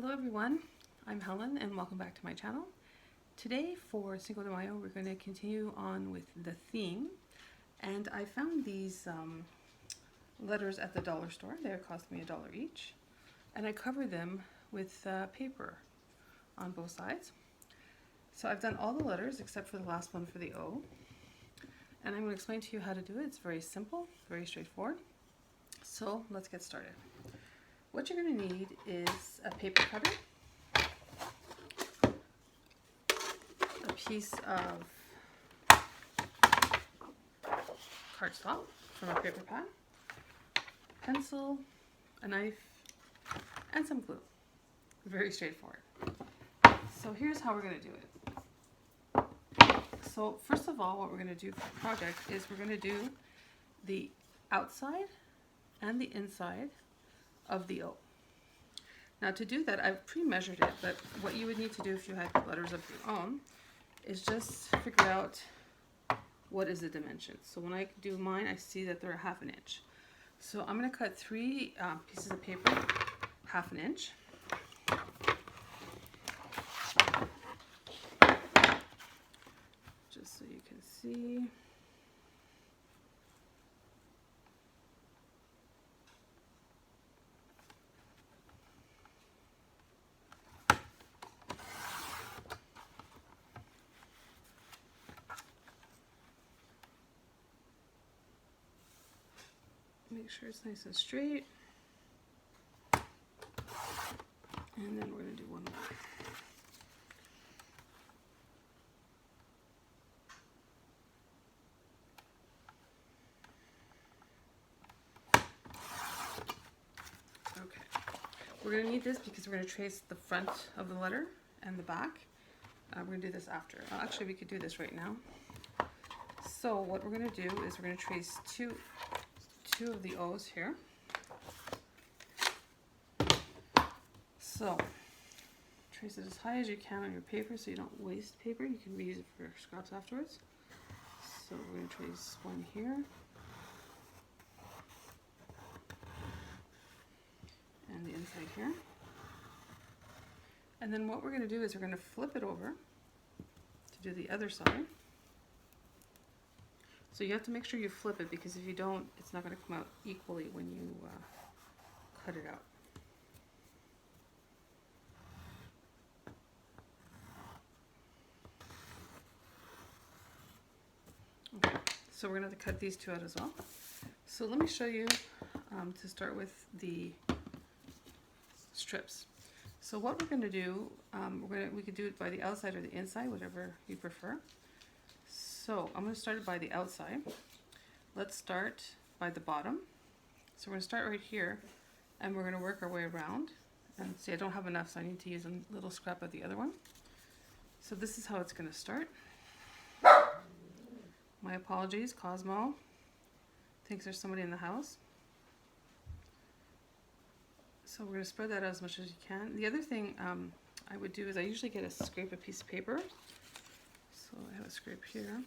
Hello everyone, I'm Helen and welcome back to my channel. Today for Cinco de Mayo we're going to continue on with the theme, and I found these letters at the dollar store. They cost me $1 each, and I covered them with paper on both sides. So I've done all the letters except for the last one for the O, and I'm going to explain to you how to do it. It's very simple, very straightforward. So let's get started. What you're going to need is a paper cutter, a piece of cardstock from a paper pad, pencil, a knife, and some glue. Very straightforward. So here's how we're going to do it. So first of all, what we're going to do for the project is we're going to do the outside and the inside of the O. Now to do that, I've pre-measured it, but what you would need to do if you had letters of your own is just figure out what is the dimension. So when I do mine, I see that they're 1/2 inch. So I'm going to cut 3 pieces of paper 1/2 inch. Just so you can see. Make sure it's nice and straight. And then we're going to do one more. Okay. We're going to need this because we're going to trace the front of the letter and the back. We're going to do this after. Actually, we could do this right now. So what we're going to do is we're going to trace two of the O's here. So trace it as high as you can on your paper so you don't waste paper. You can reuse it for scraps afterwards. So we're going to trace one here. And the inside here. And then what we're going to do is we're going to flip it over to do the other side. So you have to make sure you flip it, because if you don't, it's not going to come out equally when you cut it out. Okay, so we're going to have to cut these 2 out as well. So let me show you to start with the strips. So what we're going to do, we could do it by the outside or the inside, whatever you prefer. So I'm going to start it by the outside. Let's start by the bottom. So we're going to start right here, and we're going to work our way around. And see, I don't have enough, so I need to use a little scrap of the other one. So this is how it's going to start. My apologies, Cosmo thinks there's somebody in the house. So we're going to spread that out as much as you can. The other thing I would do is I usually scrape a piece of paper. So I have a scrape here.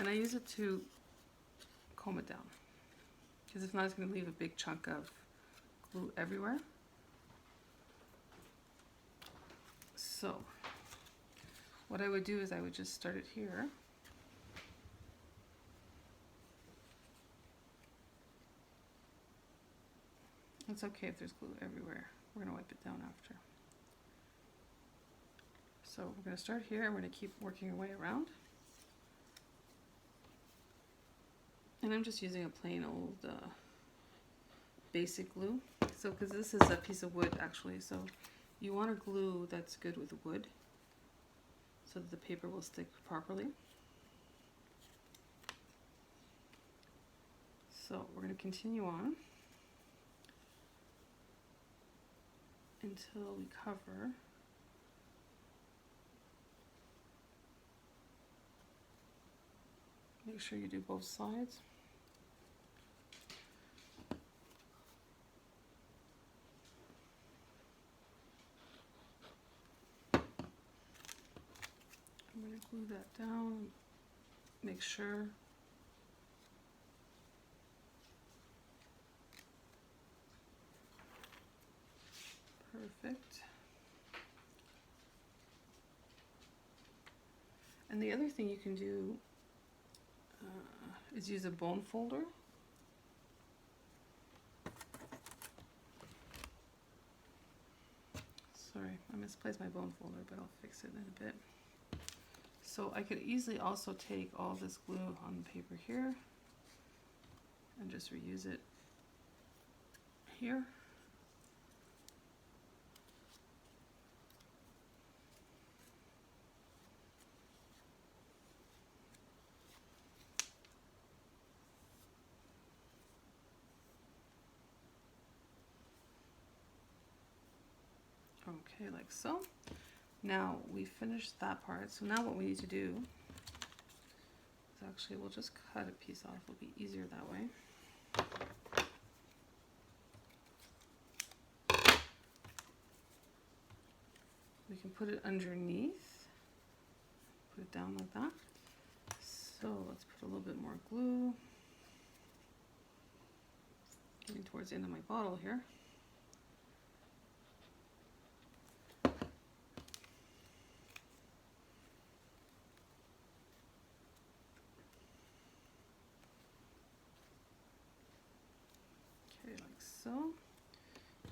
And I use it to comb it down, because if not, it's going to leave a big chunk of glue everywhere. So what I would do is I would just start it here. It's okay if there's glue everywhere. We're going to wipe it down after. So we're going to start here, and we're going to keep working our way around. And I'm just using a plain old basic glue. So because this is a piece of wood actually, so you want a glue that's good with wood so that the paper will stick properly. So we're going to continue on until we cover Make sure you do both sides. I'm going to glue that down, make sure. Perfect. And the other thing you can do is use a bone folder. Sorry, I misplaced my bone folder, but I'll fix it in a bit. So I could easily also take all this glue on the paper here and just reuse it here. Okay, like so. Now we finished that part. So now what we need to do is actually we'll just cut a piece off. It'll be easier that way. We can put it underneath. Put it down like that. So let's put a little bit more glue. Getting towards the end of my bottle here. So,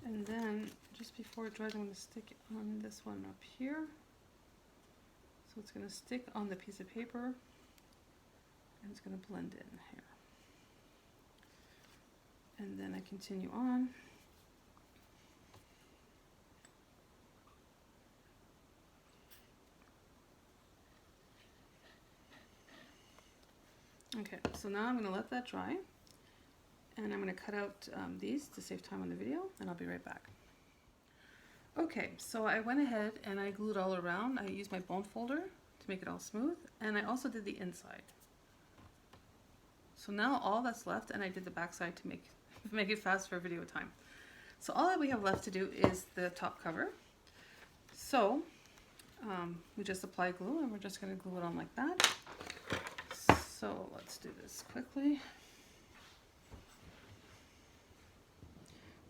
and then just before it dries, I'm going to stick it on this one up here. So it's going to stick on the piece of paper and it's going to blend in here. And then I continue on. Okay, so now I'm going to let that dry. And I'm going to cut out these to save time on the video, and I'll be right back. Okay, so I went ahead and I glued all around. I used my bone folder to make it all smooth, and I also did the inside. So now all that's left, and I did the back side to make it fast for video time. So all that we have left to do is the top cover. So we just apply glue, and we're just going to glue it on like that. So let's do this quickly.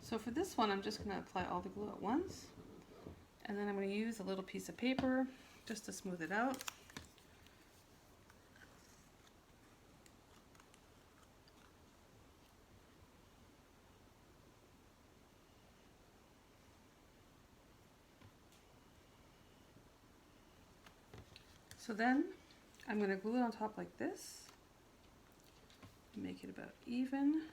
So for this one, I'm just going to apply all the glue at once, and then I'm going to use a little piece of paper just to smooth it out. So then I'm going to glue it on top like this, make it about even.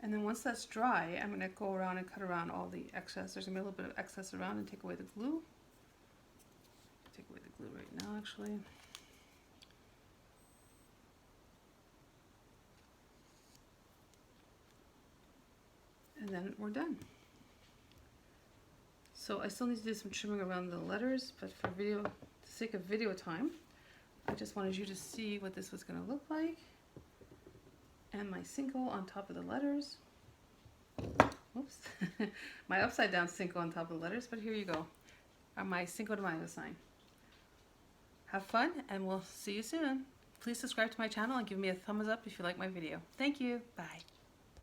And then once that's dry, I'm going to go around and cut around all the excess. There's going to be a little bit of excess around and take away the glue. Take away the glue right now, actually. And then we're done. So I still need to do some trimming around the letters, but for the sake of video time, I just wanted you to see what this was going to look like. And my Cinco on top of the letters. Oops. My upside down Cinco on top of the letters, but here you go. My Cinco de Mayo sign. Have fun, and we'll see you soon. Please subscribe to my channel and give me a thumbs up if you like my video. Thank you. Bye.